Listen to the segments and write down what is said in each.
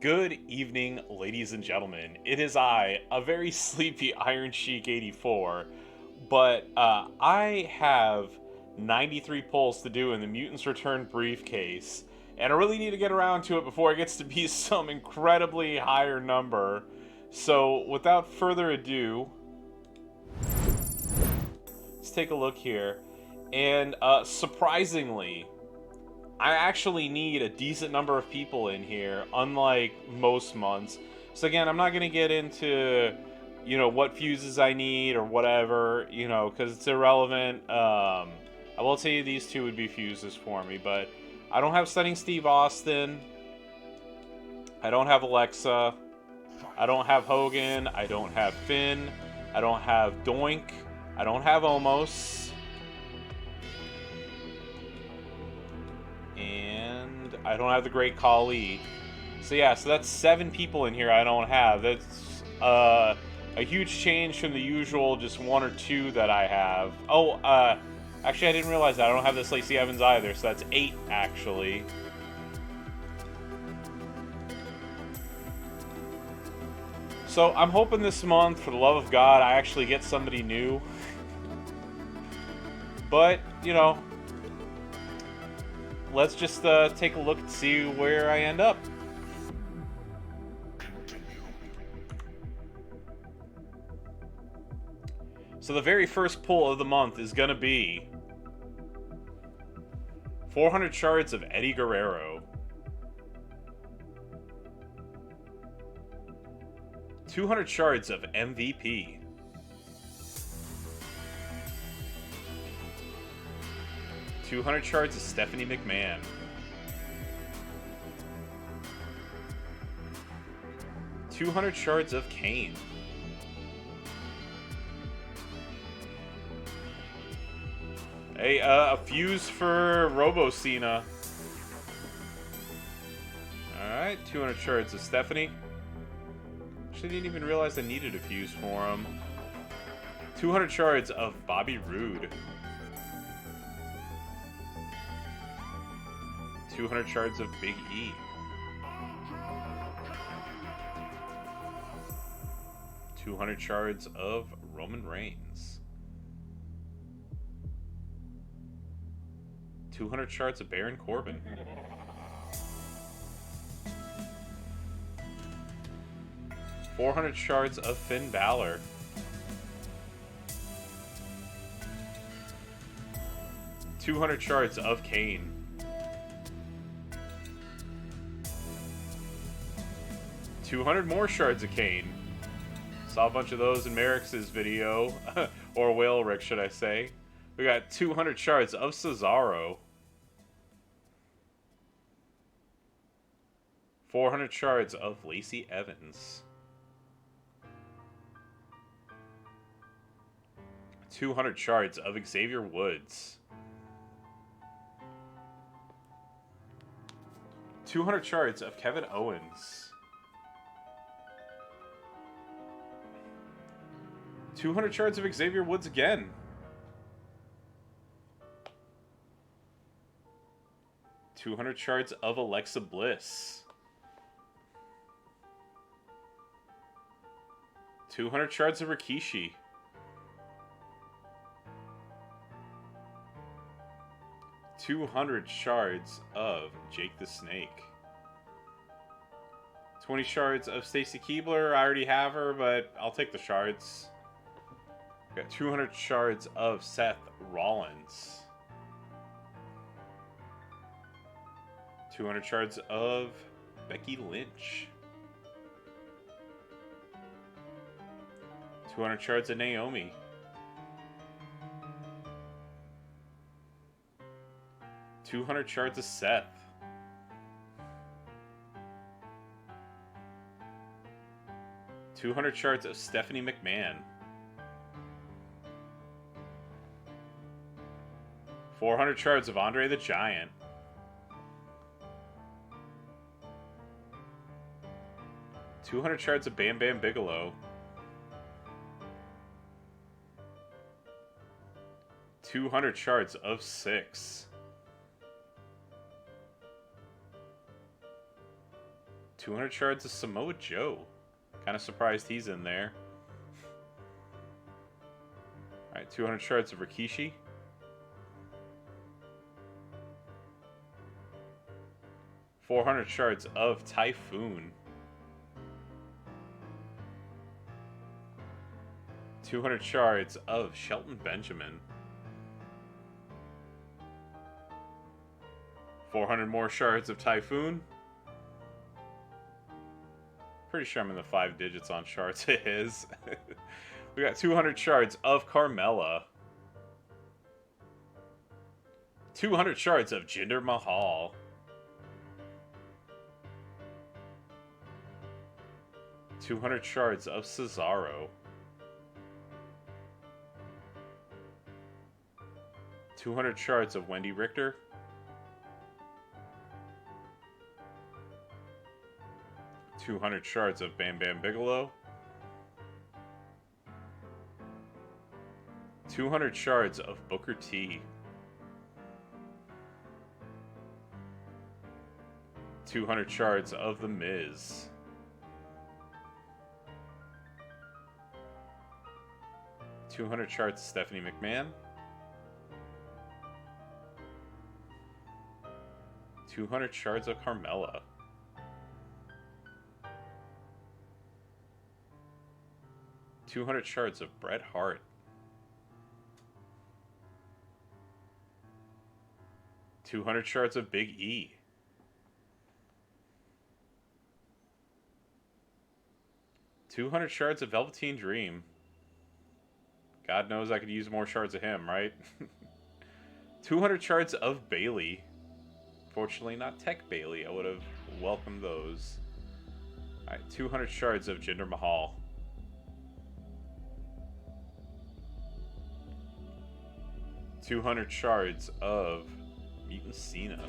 Good evening, ladies and gentlemen. It is I, a very sleepy Iron Sheik 84, but I have 93 pulls to do in the Mutants Return Briefcase, and I really need to get around to it before it gets to be some incredibly higher number. So, without further ado, let's take a look here. And surprisingly, I actually need a decent number of people in here, unlike most months. So again, I'm not going to get into, what fuses I need or whatever, because it's irrelevant. I will tell you these two would be fuses for me, but I don't have Stunning Steve Austin. I don't have Alexa. I don't have Hogan. I don't have Finn. I don't have Doink. I don't have Omos. And I don't have the Great Khali. So yeah, so that's 7 people in here I don't have. That's a huge change from the usual just 1 or 2 that I have. Oh, actually I didn't realize that. I don't have this Lacey Evans either, so that's 8 actually. So I'm hoping this month, for the love of God, I actually get somebody new. But, let's just take a look and see where I end up. So the very first pull of the month is going to be 400 shards of Eddie Guerrero, 200 shards of MVP, 200 shards of Stephanie McMahon, 200 shards of Kane, a fuse for Robo Cena. Alright, 200 shards of Stephanie. Actually didn't even realize I needed a fuse for him. 200 shards of Bobby Roode. 200 shards of Big E. 200 shards of Roman Reigns. 200 shards of Baron Corbin. 400 shards of Finn Balor. 200 shards of Kane. 200 more shards of Kane. Saw a bunch of those in Merrick's video, or Whale Rick, should I say. We got 200 shards of Cesaro. 400 shards of Lacey Evans. 200 shards of Xavier Woods. 200 shards of Kevin Owens. 200 shards of Xavier Woods again. 200 shards of Alexa Bliss. 200 shards of Rikishi. 200 shards of Jake the Snake. 20 shards of Stacy Keibler. I already have her, but I'll take the shards. Got 200 shards of Seth Rollins. 200 shards of Becky Lynch. 200 shards of Naomi. 200 shards of Seth. 200 shards of Stephanie McMahon. 400 shards of Andre the Giant. 200 shards of Bam Bam Bigelow. 200 shards of 6. 200 shards of Samoa Joe. Kind of surprised he's in there. Alright, 200 shards of Rikishi. $400 shards of Typhoon. 200 shards of Shelton Benjamin. 400 more shards of Typhoon. Pretty sure I'm in the 5 digits on shards. It is. We got 200 shards of Carmella. 200 shards of Jinder Mahal. 200 shards of Cesaro. 200 shards of Wendy Richter. 200 shards of Bam Bam Bigelow. 200 shards of Booker T. 200 shards of The Miz. 200 shards of Stephanie McMahon. 200 shards of Carmella. 200 shards of Bret Hart. 200 shards of Big E. 200 shards of Velveteen Dream. God knows I could use more shards of him, right? 200 shards of Bayley. Fortunately, not Tech Bayley. I would have welcomed those. Alright, 200 shards of Jinder Mahal. 200 shards of Mutant Cena.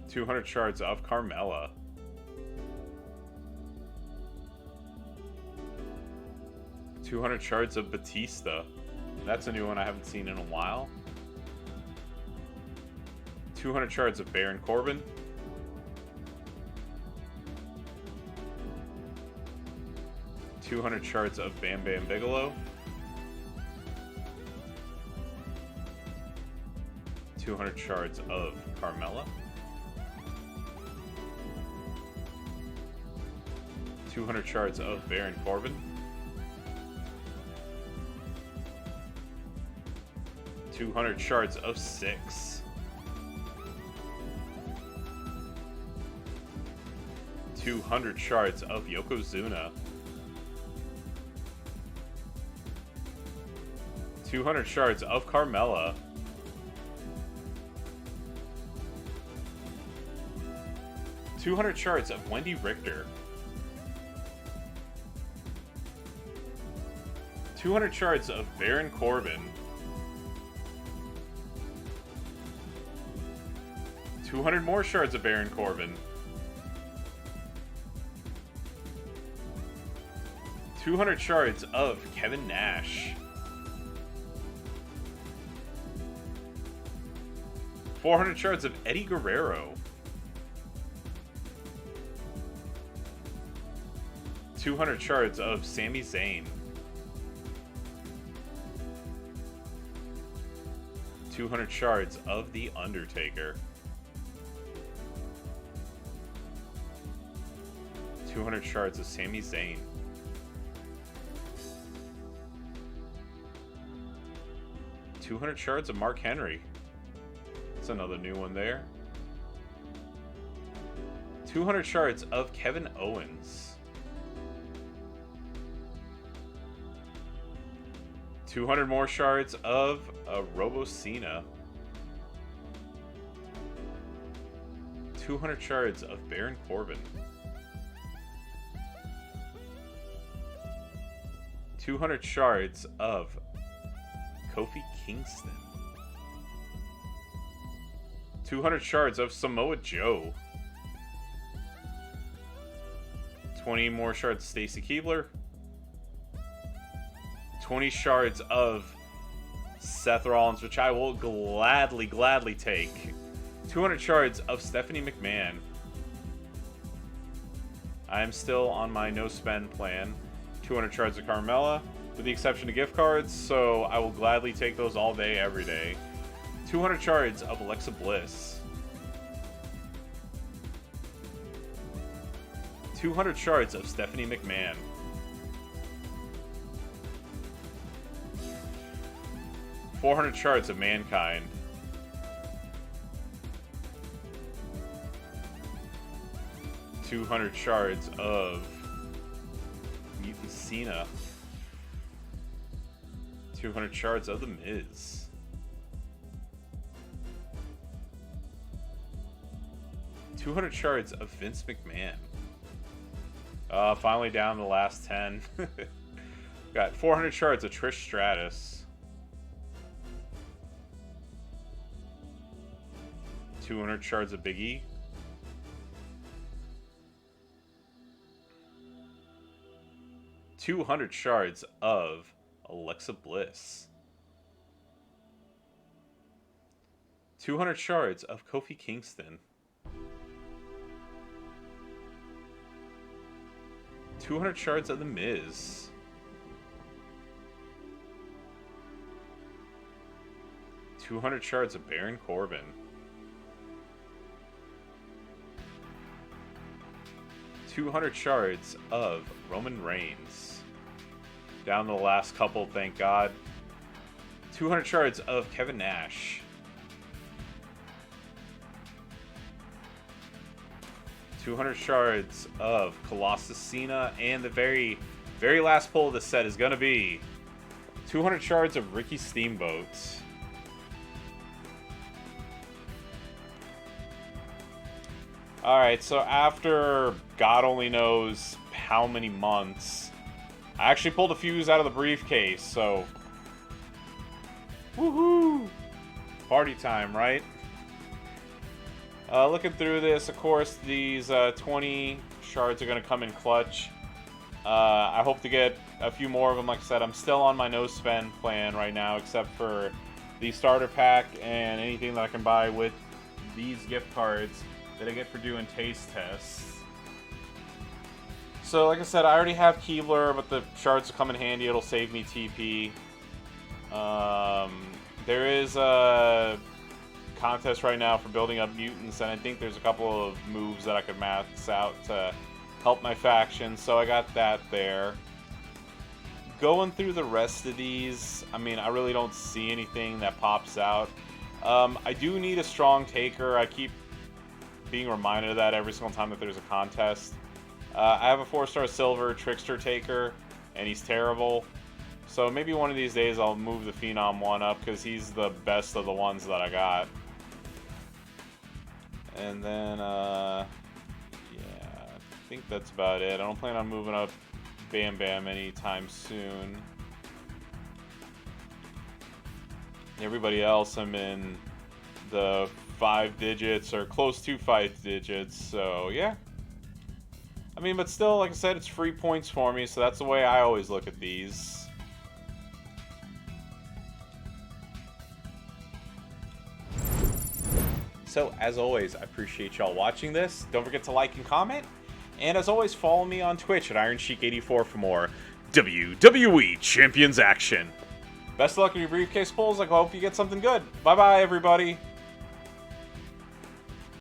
200 shards of Carmella. 200 shards of Batista. That's a new one I haven't seen in a while. 200 shards of Baron Corbin. 200 shards of Bam Bam Bigelow. 200 shards of Carmella. 200 shards of Baron Corbin. 200 shards of Syxx. 200 shards of Yokozuna. 200 shards of Carmella. 200 shards of Wendy Richter. 200 shards of Baron Corbin. 200 more shards of Baron Corbin. 200 shards of Kevin Nash. 400 shards of Eddie Guerrero. 200 shards of Sami Zayn. 200 shards of The Undertaker. 200 shards of Sami Zayn. 200 shards of Mark Henry. That's another new one there. 200 shards of Kevin Owens. 200 more shards of Robo Cena. 200 shards of Baron Corbin. 200 shards of Kofi Kingston. 200 shards of Samoa Joe. 20 more shards of Stacy Keibler. 20 shards of Seth Rollins, which I will gladly take. 200 shards of Stephanie McMahon. I am still on my no-spend plan. 200 shards of Carmella, with the exception of gift cards, so I will gladly take those all day, every day. 200 shards of Alexa Bliss. 200 shards of Stephanie McMahon. 400 shards of Mankind. 200 shards of Mutant Cena. 200 shards of The Miz. 200 shards of Vince McMahon. Finally down to the last 10. Got 400 shards of Trish Stratus. 200 shards of Big E. 200 shards of Alexa Bliss. 200 shards of Kofi Kingston. 200 shards of The Miz. 200 shards of Baron Corbin. 200 shards of Roman Reigns. Down to the last couple, thank God. 200 shards of Kevin Nash. 200 shards of Colossus Cena. And the very last pull of the set is going to be 200 shards of Ricky Steamboat. Alright, so after God only knows how many months, I actually pulled a fuse out of the briefcase, so woohoo! Party time, right? Looking through this, of course, these 20 shards are going to come in clutch. I hope to get a few more of them. Like I said, I'm still on my no-spend plan right now, except for the starter pack and anything that I can buy with these gift cards that I get for doing taste tests. So, like I said, I already have Keebler, but the shards will come in handy. It'll save me TP. There is a contest right now for building up mutants, and I think there's a couple of moves that I could max out to help my faction, so I got that there. Going through the rest of these, I mean, I really don't see anything that pops out. I do need a strong taker. I keep being reminded of that every single time that there's a contest. I have a 4-star silver trickster taker, and he's terrible. So maybe one of these days I'll move the Phenom one up, because he's the best of the ones that I got. And then, yeah, I think that's about it. I don't plan on moving up Bam Bam anytime soon. Everybody else, I'm in the 5 digits or close to 5 digits, so yeah. I mean, but still, like I said, it's free points for me, so that's the way I always look at these. So, as always, I appreciate y'all watching this. Don't forget to like and comment. And as always, follow me on Twitch at IronSheik84 for more WWE Champions action. Best of luck in your briefcase pulls. I hope you get something good. Bye-bye, everybody.